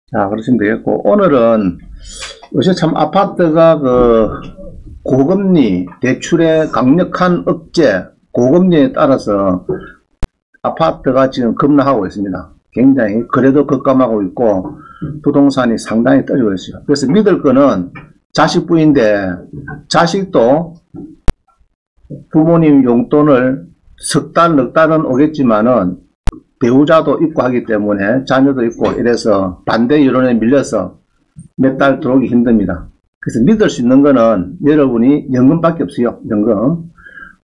자, 그러시면 되겠고, 오늘은 요새 참 아파트가 고금리, 대출의 강력한 억제, 고금리에 따라서 아파트가 지금 급락하고 있습니다. 굉장히 그래도 급감하고 있고, 부동산이 상당히 떨어지고 있어요. 그래서 믿을 거는 자식부인데, 자식도 부모님 용돈을 석 달, 넉 달은 오겠지만은, 배우자도 있고 하기 때문에 자녀도 있고 이래서 반대 여론에 밀려서 몇 달 들어오기 힘듭니다. 그래서 믿을 수 있는 거는 여러분이 연금밖에 없어요. 연금.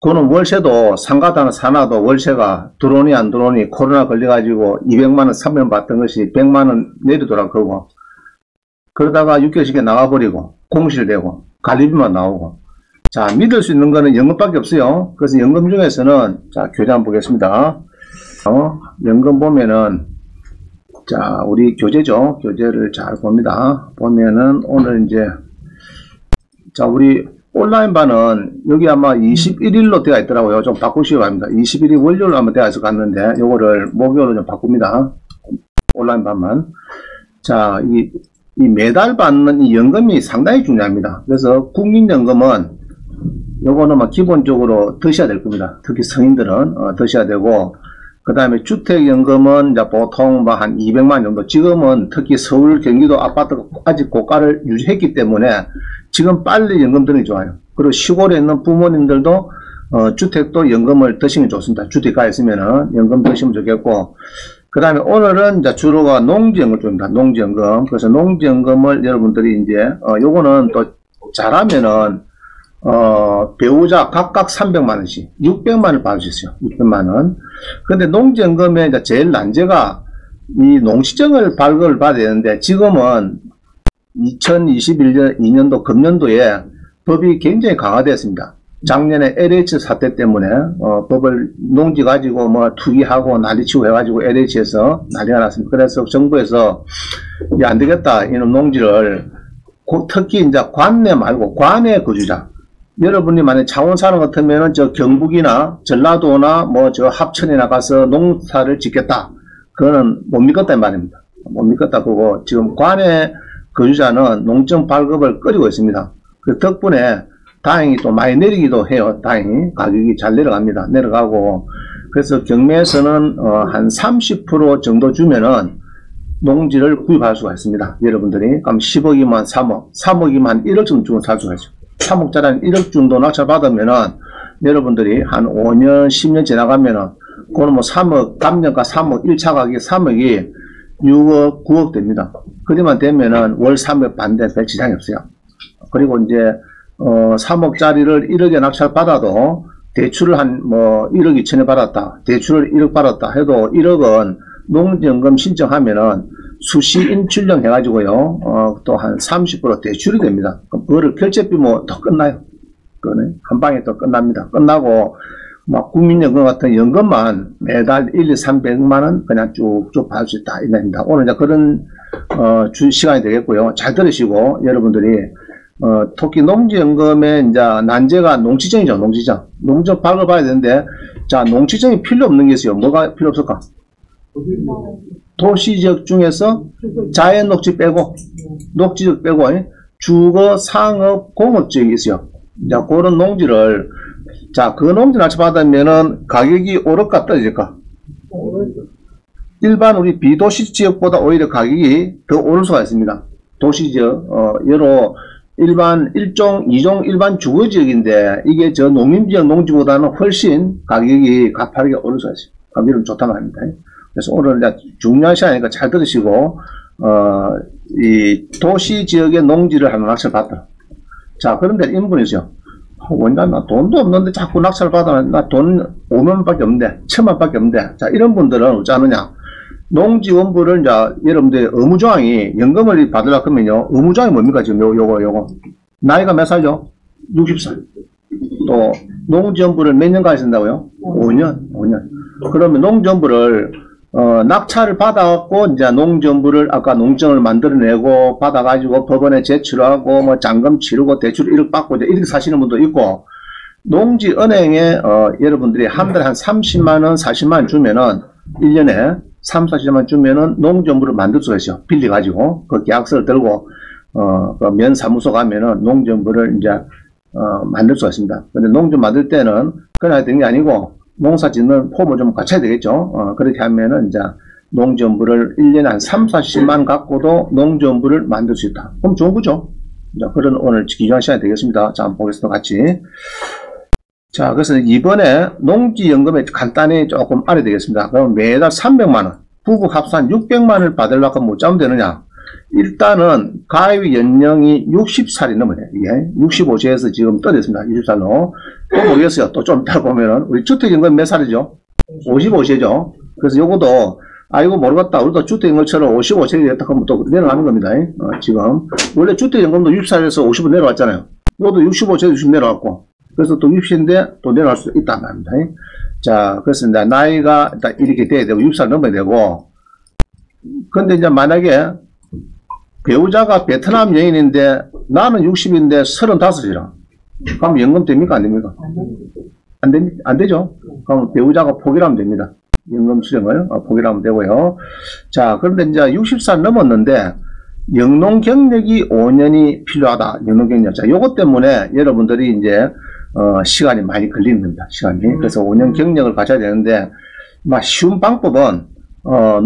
그거는 월세도 상가도 사나도 월세가 들어오니 안 들어오니 코로나 걸려가지고 200만원 3년 받던 것이 100만원 내리더라고. 그러다가 6개월씩에 나가버리고 공실되고 관리비만 나오고. 자, 믿을 수 있는 거는 연금밖에 없어요. 그래서 연금 중에서는 자, 교재 한번 보겠습니다. 연금 보면은, 자, 우리 교재죠. 교재를 잘 봅니다. 보면은, 오늘 이제, 자, 우리 온라인반은 여기 아마 21일로 되어 있더라고요. 좀 바꾸시기 바랍니다. 21일 월요일로 아마 되어 있어 갔는데, 요거를 목요일로 좀 바꿉니다. 온라인반만. 자, 이 매달 받는 이 연금이 상당히 중요합니다. 그래서 국민연금은 요거는 막 기본적으로 드셔야 될 겁니다. 특히 성인들은 드셔야 되고, 그 다음에 주택연금은 이제 보통 뭐 한 200만 정도. 지금은 특히 서울, 경기도 아파트가 아직 고가를 유지했기 때문에 지금 빨리 연금 드는 게 좋아요. 그리고 시골에 있는 부모님들도 주택도 연금을 드시면 좋습니다. 주택가 있으면은 연금 드시면 좋겠고. 그 다음에 오늘은 이제 주로가 농지연금 쪽입니다. 농지연금. 그래서 농지연금을 여러분들이 이제 요거는 또 잘하면은 배우자 각각 300만원씩, 600만원을 받을 수 있어요. 600만원. 근데 농지연금의 이제 제일 난제가 이 농지증을 발급을 받아야 되는데, 지금은 2021년, 2년도, 금년도에 법이 굉장히 강화되었습니다. 작년에 LH 사태 때문에, 법을 농지 가지고 뭐 투기하고 난리치고 해가지고 LH에서 난리가 났습니다. 그래서 정부에서, 이게 안 되겠다. 이놈 농지를, 특히 이제 관내 말고 관내 거주자. 여러분이 만약 창원 사는 것 같으면은 저 경북이나 전라도나 뭐 저 합천에 나가서 농사를 짓겠다. 그거는 못 믿겠다 이 말입니다. 못 믿겠다 그거. 지금 관내 거주자는 농증 발급을 꺼리고 있습니다. 그 덕분에 다행히 또 많이 내리기도 해요. 다행히 가격이 잘 내려갑니다. 내려가고. 그래서 경매에서는 한 30% 정도 주면은 농지를 구입할 수가 있습니다. 여러분들이. 그럼 10억이면 3억, 3억이면 한 1억 정도 주고 살 수가 있어요. 3억짜리 1억 정도 낙찰받으면은 여러분들이 한 5년, 10년 지나가면은 그거는 뭐 3억, 감정가 3억, 1차 가격이 3억이 6억, 9억 됩니다. 그리만 되면은 월 3억 반대 별 지장이 없어요. 그리고 이제 3억짜리를 1억에 낙찰받아도 대출을 한 뭐 1억 2천에 받았다. 대출을 1억 받았다 해도 1억은 농지연금 신청하면은 수시 인출령 해가지고요, 또 한 30% 대출이 됩니다. 그럼 그거를 결제비 뭐 더 끝나요. 그거는 한 방에 또 끝납니다. 끝나고, 막 국민연금 같은 연금만 매달 1, 2, 300만원 그냥 쭉쭉 받을 수 있다. 이 말입니다. 오늘 이제 그런, 시간이 되겠고요. 잘 들으시고, 여러분들이, 특히 농지연금의 이제 난제가 농지증이죠, 농지증. 농지증 발급해야 되는데, 자, 농지증이 필요 없는 게 있어요. 뭐가 필요 없을까? 도시지역 중에서 자연 녹지 빼고, 녹지지역 빼고, 주거, 상업, 공업지역이 있어요. 자, 그런 농지를, 자, 그 농지 낙찰받으면은 가격이 오를까 떨어질까? 일반 우리 비도시지역보다 오히려 가격이 더 오를 수가 있습니다. 도시지역, 여러 일반 1종, 2종 일반 주거지역인데, 이게 저 농림지역 농지보다는 훨씬 가격이 가파르게 오를 수가 있어요. 그럼 이런 좋단 말입니다. 그래서 오늘 이제 중요한 시간이니까 잘 들으시고, 이 도시지역의 농지를 하나 낙찰받다. 자, 그런데 인분이죠. 원장, 나 돈도 없는데 자꾸 낙찰받아. 나 돈 5만원밖에 없는데, 1000만원밖에 없는데. 자, 이런 분들은 어찌 하느냐. 농지원부를 이제 여러분들 의무조항이 연금을 받으려고 하면요. 의무조항이 뭡니까? 지금 요거. 나이가 몇 살요? 60살. 또, 농지원부를 몇 년까지 쓴다고요? 5년. 그러면 농지원부를 낙찰을 받아갖고, 이제 농지원부를, 아까 농정을 만들어내고, 받아가지고 법원에 제출하고, 뭐, 잔금 치르고, 대출 1억 받고, 이제 이렇게 사시는 분도 있고, 농지은행에, 여러분들이 한 달에 한 30만원, 40만원 주면은, 1년에 3, 40만 주면은 농지연부를 만들 수가 있어요. 빌려가지고, 그 계약서를 들고, 그 면사무소 가면은 농지연부를 이제, 만들 수가 있습니다. 근데 농지연 만들 때는 그냥 되는 게 아니고, 농사 짓는 폼을 좀 갖춰야 되겠죠. 그렇게 하면은 이제, 농지연부를 1년에 한 3, 40만 갖고도 농지연부를 만들 수 있다. 그럼 좋은 거죠. 자, 그런 오늘 기존 시간이 되겠습니다. 자, 한번 보겠습니다. 같이. 자, 그래서 이번에 농지연금에 간단히 조금 알아야 되겠습니다. 그럼 매달 300만원, 부부 합산 600만원을 받으려고 못 잡으면 되느냐? 일단은 가입 연령이 60살이 넘어야 돼요. 이게 65세에서 지금 떠냈습니다. 60살로. 또 모르겠어요. 또 좀 이따 보면은, 우리 주택연금 몇 살이죠? 55세죠. 그래서 요것도, 이거 모르겠다. 우리도 주택연금처럼 55세가 됐다 하면 또 내려가는 겁니다. 지금. 원래 주택연금도 60살에서 50은 내려왔잖아요. 이것도 65세에서 60 내려왔고. 그래서 또 60인데 또 내려갈 수 있단 말입니다. 자, 그래서 이제 나이가 일단 이렇게 돼야 되고, 60살 넘어야 되고, 근데 이제 만약에 배우자가 베트남 여인인데 나는 60인데 35이라. 그럼 연금 됩니까? 안 됩니까? 안 되죠? 그럼 배우자가 포기하면 됩니다. 연금 수령을 포기하면 되고요. 자, 그런데 이제 60살 넘었는데 영농 경력이 5년이 필요하다. 영농 경력. 자, 요것 때문에 여러분들이 이제 시간이 많이 걸리는 겁니다. 시간이. 그래서 5년 경력을 가져야 되는데, 쉬운 방법은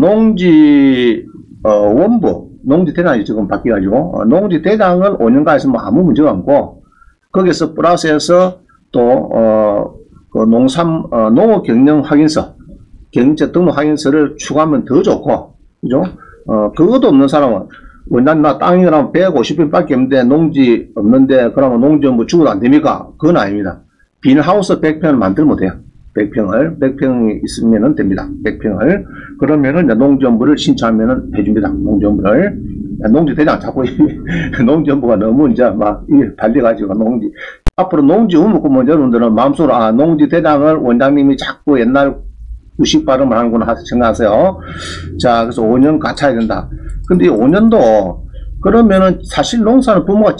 농지 원부, 농지 대장이 지금 바뀌어가지고 농지 대장을 5년간 했으면 아무 문제가 없고, 거기서 플러스해서 또 그 농업 경영 확인서, 경제 등록 확인서를 추가하면 더 좋고, 그죠? 그것도 없는 사람은 원단 나 땅이랑 150평 밖에 없는데 농지 없는데 그러면 농지연부 주고도 안 됩니까? 그건 아닙니다. 비닐하우스 100평을 만들면 돼요. 100평이 있으면 됩니다. 100평을. 그러면은 이제 농지연부를 신청하면은 해줍니다. 농지연부를. 농지대장 자꾸 농지연부가 너무 이제 막 달려가지고 앞으로 농지연부 보면 여러분들은 마음속으로 농지대장을 원장님이 자꾸 옛날 구식 발음을 하는구나 생각하세요. 자, 그래서 5년 갖춰야 된다. 근데 이 5년도 그러면은 사실 농사는 부모가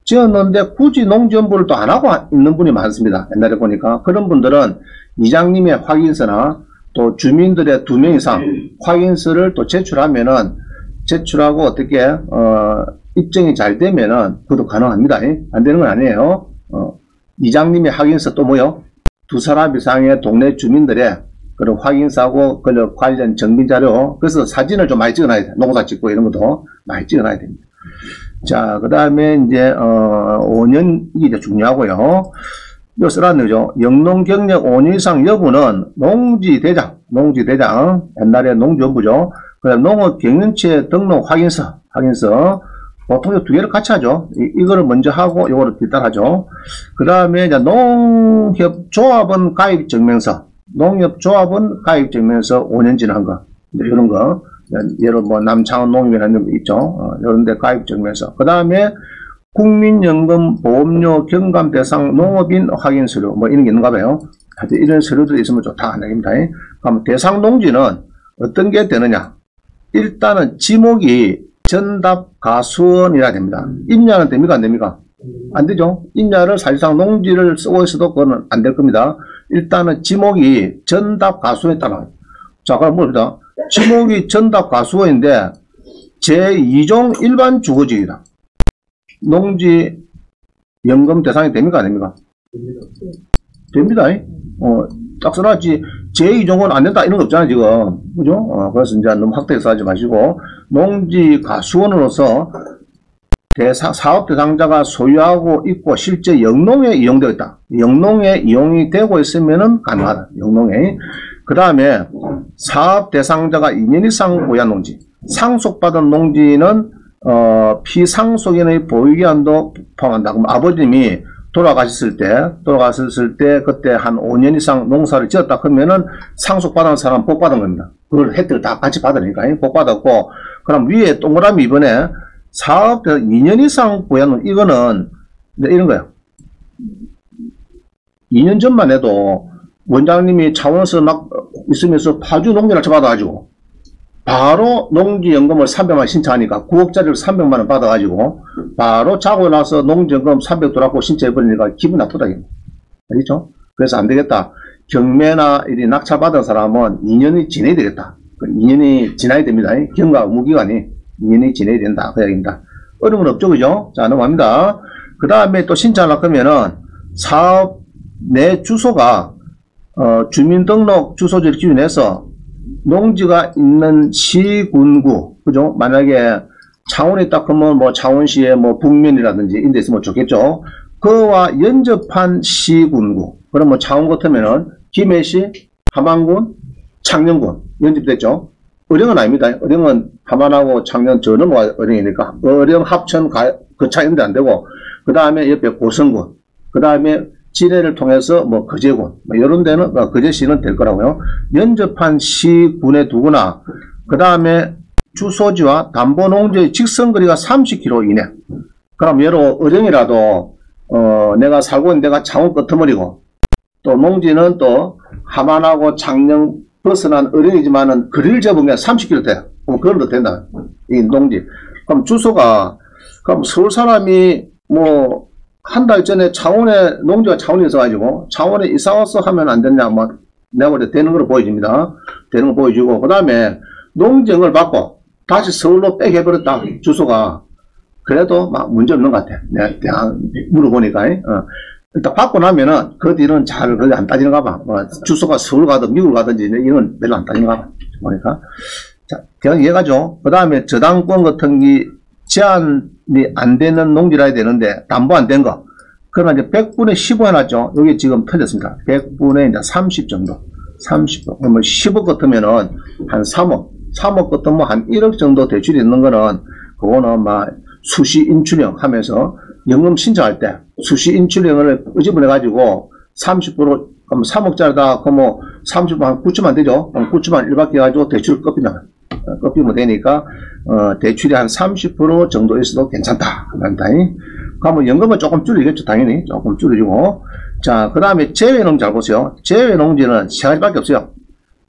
지었는데 굳이 농지연부를 또 안 하고 있는 분이 많습니다. 옛날에 보니까. 그런 분들은 이장님의 확인서나 또 주민들의 2명 이상 확인서를 또 제출하고 어떻게 입증이 잘 되면은 그것도 가능합니다. 안 되는 건 아니에요. 이장님의 확인서 또 뭐요? 2사람 이상의 동네 주민들의 그런 확인서하고 관련 정비자료, 그래서 사진을 좀 많이 찍어놔야 돼요. 농사 짓고 이런 것도 많이 찍어놔야 됩니다. 자, 그 다음에 이제 5년이 이제 중요하고요. 이거 써놨네요. 영농 경력 5년 이상 여부는 농지대장, 옛날에 농지연부죠. 그다음 농업 경영체 등록 확인서, 보통 2개를 같이 하죠. 이거를 먼저 하고 이거를 뒤따라하죠. 그 다음에 이제 농협조합원 가입증명서, 5년 지난 거, 이런 거, 예를 뭐 남창원 농협이라는 게 있죠. 이런 데 가입증명서. 그 다음에 국민연금 보험료 경감 대상 농업인 확인 서류, 뭐 이런 게 있는가 봐요. 하여튼 이런 서류들이 있으면 좋다. 안 됩니다. 그럼 대상 농지는 어떤 게 되느냐? 일단은 지목이 전답 가수원이라 됩니다. 임야는 됩니까? 안 됩니까? 안 되죠. 임야를 사실상 농지를 쓰고 있어도 그거는 안 될 겁니다. 일단은 지목이 전답 가수원에 따라. 자, 그럼 뭡니다. 지목이 전답 가수원인데 제2종 일반 주거지이다. 농지 연금 대상이 됩니까? 안 됩니까? 됩니다. 딱 써놨지. 제2종은 안 된다. 이런 거 없잖아요, 지금. 그죠? 그래서 이제 너무 확대해서 하지 마시고, 농지 가수원으로서 사업 대상자가 소유하고 있고 실제 영농에 이용되어 있다. 영농에 이용이 되고 있으면은 가능하다. 영농에. 그 다음에 사업 대상자가 2년 이상 보유한 농지. 상속받은 농지는 피상속인의 보유기한도 포함한다. 그럼 아버님이 돌아가셨을 때 그때 한 5년 이상 농사를 지었다 그러면은 상속받은 사람 복 받은 겁니다. 그걸 혜택을 다 같이 받으니까 복 받았고, 그럼 위에 동그라미 이번에 사업 2년 이상 보유한 이거는 이런 거예요. 2년 전만 해도 원장님이 차원에서 막 있으면서 파주 농지를 받아가지고 바로 농지연금을 300만원 신청하니까 9억짜리를 300만원 받아가지고 바로 자고 나서 농지연금 300 들어가고 신청해버리니까 기분 나쁘다. 알겠죠? 그래서 안 되겠다. 경매나 이리 낙찰받은 사람은 2년이 지내야 되겠다. 2년이 지나야 됩니다. 경과 의무기간이 2년이 지나야 된다. 그 이야기입니다. 어려운 건 없죠, 그죠? 자, 넘어갑니다. 그 다음에 또 신청하려고 하면은 사업 내 주소가 주민등록 주소지를 기준해서 농지가 있는 시군구, 그죠? 만약에 창원에 딱 하면 뭐 창원시의 뭐 북면이라든지 이런 데 있으면 좋겠죠. 그와 연접한 시군구. 그럼 뭐 창원 같으면은 김해시, 함안군, 창녕군 연접됐죠. 어령은 아닙니다. 어령은 함안하고 창녕 저 넘어가 어령이니까 어령 합천 거차 이런 데 안 되고, 그 다음에 옆에 고성군, 그 다음에 진해를 통해서 뭐 거제군, 뭐 이런 데는 거제시는 될 거라고요. 연접한 시군에 두거나, 그 다음에 주소지와 담보농지의 직선거리가 30km 이내. 그럼 예로 어령이라도 내가 살고 있는 데가 창원 끄트머리고 또 농지는 또 함안하고 창녕 벗어난 어령이지만은 거리를 잡으면 30km 돼요. 그럼 그걸로 된다. 이 농지. 그럼 주소가, 그럼 서울 사람이 뭐 한 달 전에 창원에 농지가 창원에 있어가지고 창원에 이사 와서 하면 안 되냐, 뭐 내가 볼 때 되는 걸 보여줍니다. 되는 걸 보여주고, 그 다음에 농지증을 받고 다시 서울로 빼개버렸다, 주소가. 그래도 막 문제 없는 것 같아. 내가 물어보니까. 일단 받고 나면은 그 뒤는 잘 그렇게 안 따지는가 봐. 주소가 서울 가든 미국 가든지 이건 별로 안 따지는가 봐. 보니까. 자, 그냥 이해가죠. 그 다음에 저당권 같은 게 제한이 안 되는 농지라 해야 되는데 담보 안 된 거. 그러나 이제 100분의 15 해놨죠. 여기 지금 틀렸습니다. 100분의 이제 30 정도. 30. 그러면 10억 같으면은 한 3억. 3억 같으면 한 1억 정도 대출이 있는 거는 그거는 막 수시 인출형 하면서 연금 신청할 때 수시 인출형을 의집을 해가지고 30% 그럼 3억짜리다 그러면 30% 한 9천만 되죠. 그럼 9천만 1밖에 해가지고 대출 꺾이면 되니까 대출이 한 30% 정도 있어도 괜찮다. 그러면 연금은 조금 줄이겠죠. 당연히 조금 줄여주고. 자, 그 다음에 재외농지 잘 보세요. 재외농지는 세 가지밖에 없어요.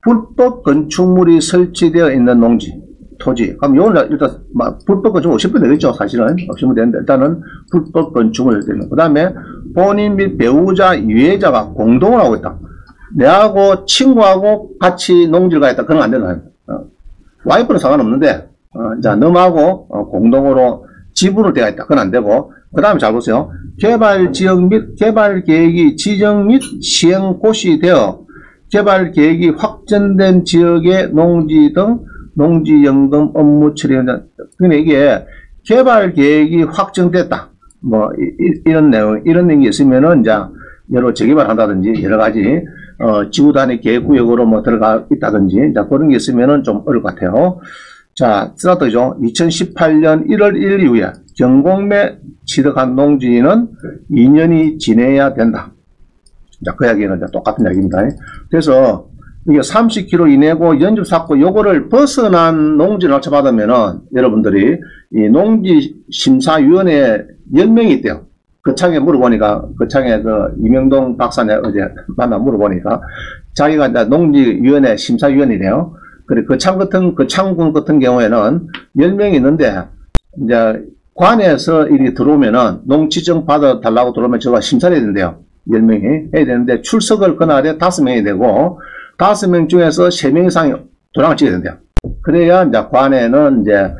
불법 건축물이 설치되어 있는 농지, 토지. 그럼 요거는 일단 불법 건축물 없으면 되겠죠. 사실은 없으면 되는데 일단은 불법 건축물을 되는. 그 다음에 본인 및 배우자, 유해자가 공동을 하고 있다. 내하고 친구하고 같이 농지를 가있다. 그건 안 된다. 와이프는 상관없는데 자, 너하고 공동으로 지분을 되어 있다. 그건 안 되고. 그 다음에 잘 보세요. 개발 지역 및 개발 계획이 지정 및 시행 고시 되어 개발 계획이 확정된 지역의 농지 등 농지연금 업무 처리한다. 그러니까 이게 개발 계획이 확정됐다. 뭐 이런 내용, 이런 내용이 있으면은 이제 여러 재개발 한다든지 여러 가지 지구 단위 계획구역으로 뭐 들어가 있다든지 자 그런 게 있으면은 좀 어려울 것 같아요. 자, 스타트죠. 2018년 1월 1일 이후에 경공매 취득한 농지는 2년이 지내야 된다. 자, 그 이야기는 이제 똑같은 이야기입니다. 그래서 이게 30km 이내고 연접 샀고 요거를 벗어난 농지를 알쳐받으면은 여러분들이 이 농지심사위원회 10명이 있대요. 그 창에 물어보니까, 그 창에 그 이명동 박사님 어제 만나 물어보니까 자기가 이제 농지위원회 심사위원이래요. 그래, 그 창군 같은 경우에는 10명이 있는데 이제 관에서 일이 들어오면은 농지증 받아달라고 들어오면 저가 심사를 해야 된대요. 10명이 해야 되는데 출석을 그날에 5명이 되고 5명 중에서 3명 이상이 도장을 찍어야 된대요. 그래야 이제 관에는 이제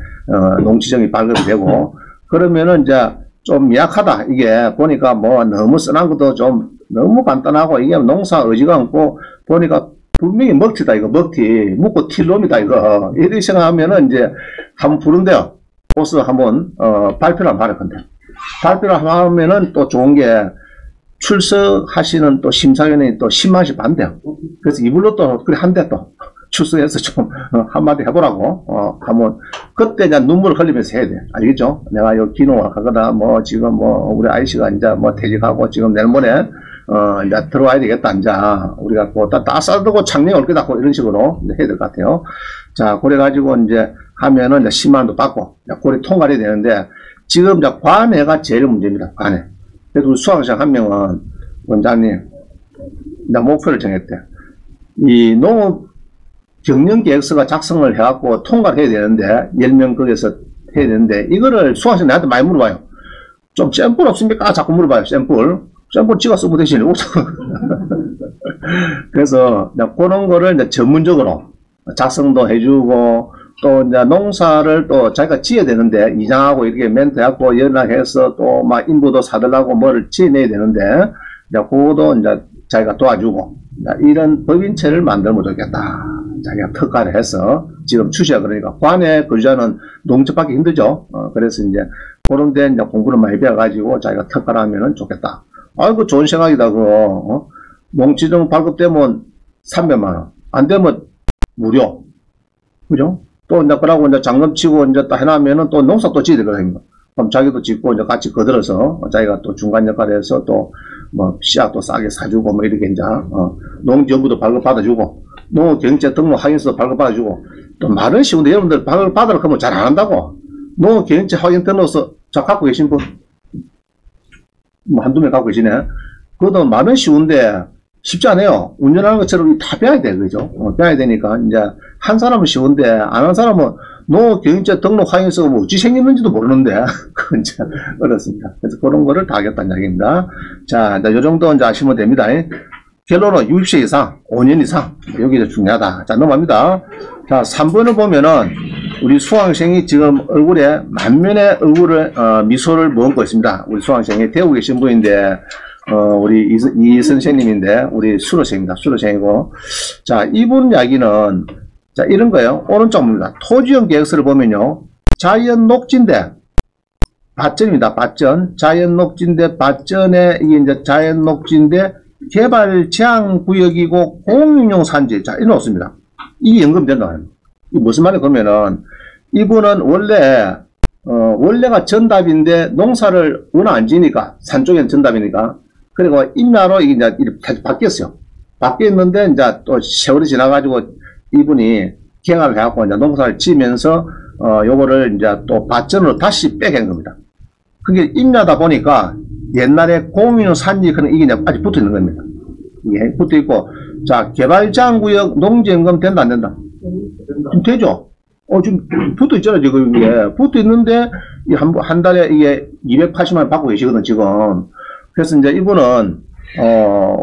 농지증이 발급이 되고 그러면은 이제 좀 약하다. 이게 보니까 뭐 너무 써난 것도 좀 너무 간단하고 이게 농사 의지가 없고 보니까 분명히 먹튀다. 이거 먹튀 묵고 틸놈이다. 이거 이렇게 생각하면은 이제 한번 부른대요. 보스 한번 발표를 한번 하려 건데 발표를 하면은 또 좋은 게 출석하시는 또 심사위원이 또 10만원씩 받는데요. 그래서 이불로 또 그래 한대 또 출석해서 좀 한마디 해보라고 한번 그때 이제 눈물을 흘리면서 해야 돼. 알겠죠? 내가 요 기노가 가거나 뭐 지금 뭐 우리 아이씨가 이제 뭐 퇴직하고 지금 내일 모레 이제 들어와야 되겠다. 이제 우리가 뭐 다 싸들고 창녕 올 거다 이런 식으로 해야 될 것 같아요. 자, 그래가지고 이제 하면은 이제 10만원도 받고 그래 통과해야 되는데 지금 이제 관해가 제일 문제입니다. 관해. 그래도 우리 수학생 한 명은 원장님 이제 목표를 정했대. 이 농업 경영계획서가 작성을 해갖고 통과를 해야 되는데 10명 거기서 해야 되는데 이거를 수학생 나한테 많이 물어봐요. 좀 샘플 없습니까? 자꾸 물어봐요. 샘플 찍어 쓰면 되시네. 그래서 그런 거를 이제 전문적으로 작성도 해주고, 또 이제 농사를 또 자기가 지어야 되는데, 이장하고 이렇게 멘트하고 연락해서 또 막 인부도 사들라고 뭐를 지어내야 되는데, 이제 그것도 이제 자기가 도와주고, 이런 법인체를 만들면 좋겠다. 자기가 특가를 해서, 지금 추시야 그러니까, 관에 거주자는 농집하기 힘들죠. 그래서 이제, 그런 데 이제 공부를 많이 배워가지고 자기가 특가를 하면은 좋겠다. 아이고, 좋은 생각이다, 그거. 농지정 발급되면 300만원. 안 되면 무료. 그죠? 또 이제 그러고 이제 잔금 치고 이제 또 해놓으면은 또 농사 또 지어야 되거든요. 그럼 자기도 짓고 이제 같이 거들어서 자기가 또 중간 역할을 해서 또 뭐 씨앗도 싸게 사주고 뭐 이렇게 이제 농지연구도 발급받아주고 농업경제 등록 확인서도 발급받아주고 또 말은 쉬운데 여러분들 발급받으려고 하면 잘 안 한다고. 농업경제 확인 등록서 자 갖고 계신 분 뭐 한두 명 갖고 계시네. 그것도 말은 쉬운데 쉽지 않아요. 운전하는 것처럼 다 배워야 돼, 그죠? 배워야 되니까, 이제, 한 사람은 쉬운데, 안 한 사람은, 농업경제 등록 확인서가 뭐 어찌 생겼는지도 모르는데, 그건 이제, 어렵습니다. 그래서 그런 거를 다 하겠다는 이야기입니다. 자, 이제 요 정도 이제 아시면 됩니다. 결론은 60세 이상, 5년 이상, 여기 이제 중요하다. 자, 넘어갑니다. 자, 3번을 보면은, 우리 수강생이 지금 얼굴에, 만면의 얼굴을, 미소를 머금고 있습니다. 우리 수강생이 대구 계신 분인데, 우리 이 선생님인데, 우리 수로생입니다. 수로생이고. 자, 이분 이야기는, 자, 이런 거예요. 오른쪽입니다. 토지용 계획서를 보면요. 자연 녹지인데, 밭전입니다. 밭전. 자연 녹지인데, 밭전에, 이게 이제 자연 녹지인데, 개발 제한 구역이고, 공유용 산지. 자, 이런 없습니다. 이게 연금된다. 이 무슨 말이냐, 그러면은, 이분은 원래, 원래가 전답인데, 농사를 워낙 안 지니까, 산 쪽에는 전답이니까, 그리고 임야로 이게 이제 이렇게 바뀌었어요. 바뀌었는데, 이제 또 세월이 지나가지고 이분이 개발을 해갖고 이제 농사를 지면서, 요거를 이제 또 밭전으로 다시 빼간 겁니다. 그게 임야다 보니까 옛날에 공유 산지 그런 이게 이제 아직 붙어 있는 겁니다. 이게 붙어 있고, 자, 개발제한구역 농지연금 된다, 안 된다? 지금 되죠? 지금 붙어 있잖아요, 지금 이게. 붙어 있는데, 한 달에 이게 280만 원 받고 계시거든, 지금. 그래서 이제 이분은,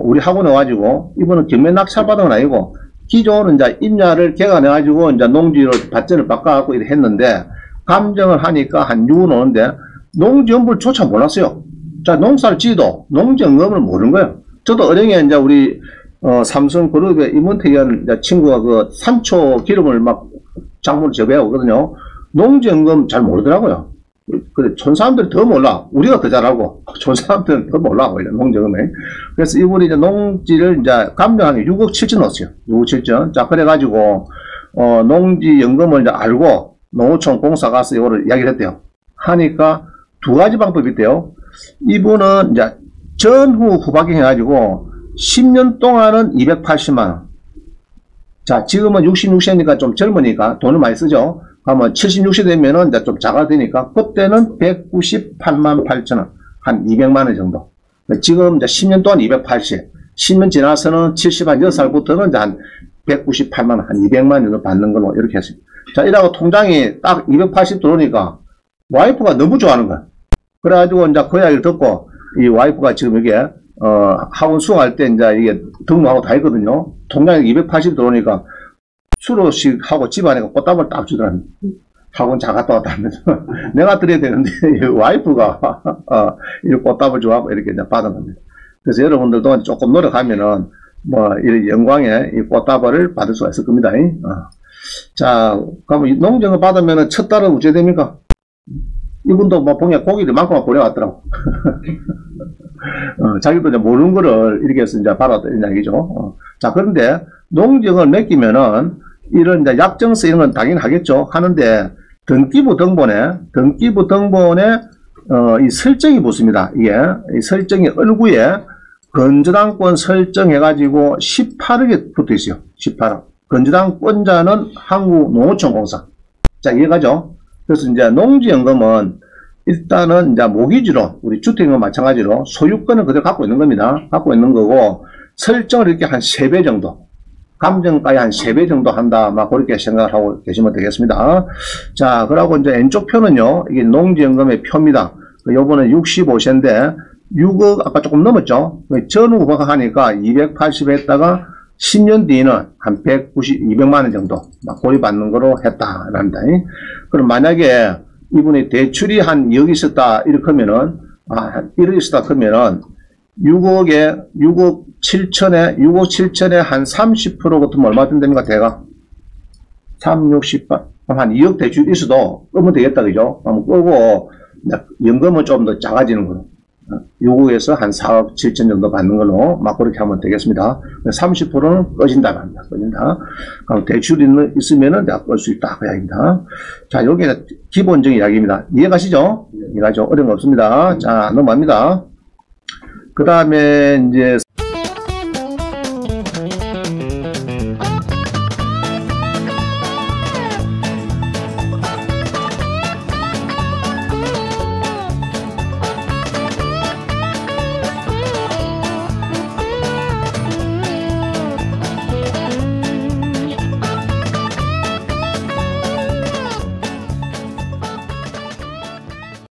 우리 학원에 와가지고, 이분은 경매 낙찰 받은 건 아니고, 기존은 이제 임야를 개간해가지고, 이제 농지로 밭전을 바꿔갖고 이렇게 했는데, 감정을 하니까 한 6원 오는데, 농지연금조차 몰랐어요. 자, 농사를 지도 농지연금을 모르는 거예요. 저도 어령에 이제 우리, 삼성그룹의 임원택이라는 친구가 그 산초 기름을 막 작물을 재배하거든요. 농지연금 잘 모르더라고요. 그래, 촌 사람들이 더 몰라. 우리가 더 잘하고, 촌 사람들은 더 몰라. 이런 농지연금에. 그래서 이분이 이제 농지를 이제 감정하는 6억 7천 넣었어요. 6억 7천. 자, 그래가지고, 농지연금을 이제 알고, 농어촌 공사 가서 이거를 이야기를 했대요. 하니까 두 가지 방법이 있대요. 이분은 이제 전후 후박이 해가지고, 10년 동안은 280만원. 자, 지금은 66세니까 좀 젊으니까 돈을 많이 쓰죠. 그러면 76세 되면은 이제 좀 작아지니까 그때는 198만 8천원. 한 200만원 정도. 지금 이제 10년 동안 280. 10년 지나서는 76살부터는 이제 한 198만원, 한 200만원 정도 받는 걸로 이렇게 했습니다. 자, 이라고 통장이 딱 280 들어오니까 와이프가 너무 좋아하는 거야. 그래가지고 이제 그 이야기를 듣고 이 와이프가 지금 이게 학원 수강할 때 이제 이게 등록하고 다 했거든요. 통장에 280 들어오니까 수로식 하고 집안에 꽃다발 딱 주더랍니다. 학원 잘 갔다 왔다 하면서 내가 드려야 되는데 와이프가 이렇게 꽃다발 좋아하고 이렇게 이제 받은 겁니다. 그래서 여러분들도 조금 노력하면은 뭐 이 영광의 이 꽃다발을 받을 수가 있을 겁니다. 자, 그러면 농정을 받으면은 첫 달은 어째 됩니까? 이분도 뭐 봉에 고기를 많고만 보내왔더라고. 자기도 이제 모르는 거를 이렇게 해서 이제 받았다는 이야기죠. 자, 그런데 농정을 맡기면은 이런 이제 약정서 이런 건 당연히 하겠죠. 하는데 등기부 등본에 이 설정이 붙습니다. 이게 이 설정이 얼구에 건저당권 설정해가지고 18억에 붙어 있어요. 18억. 건저당권자는 한국농어촌공사. 자, 이해가죠? 그래서 이제 농지연금은 일단은 이제 모기지로 우리 주택과 마찬가지로 소유권을 그대로 갖고 있는 겁니다. 갖고 있는 거고 설정을 이렇게 한 3배 정도 감정가에 한 3배 정도 한다. 막 그렇게 생각을 하고 계시면 되겠습니다. 자, 그러고 이제 왼쪽 표는요. 이게 농지연금의 표입니다. 요번에 65세인데 6억 아까 조금 넘었죠. 전후 하니까 280 했다가 10년 뒤에는 한 200만 원 정도 막고리 받는 거로 했다랍니다. 그럼 만약에 이분이 대출이 한 2억 있었다 이렇게 하면은 1억 있었다 그러면은 6억 7천에 한 30% 같으면 얼마 된답니까? 대가 3, 60, 한 2억 대출 있어도 끄면 되겠다, 그죠? 그럼 끄고 연금은 좀 더 작아지는 거로 6억에서 한 4억 7천 정도 받는 걸로 막 그렇게 하면 되겠습니다. 30%는 꺼진다 말입니다. 꺼진다. 그럼 대출이 있으면은 내가 끌 수 있다 그 이야기입니다. 자, 여기가 기본적인 이야기입니다. 이해가시죠? 이해가죠? 어려운 거 없습니다. 자, 넘어갑니다. 그 다음에 이제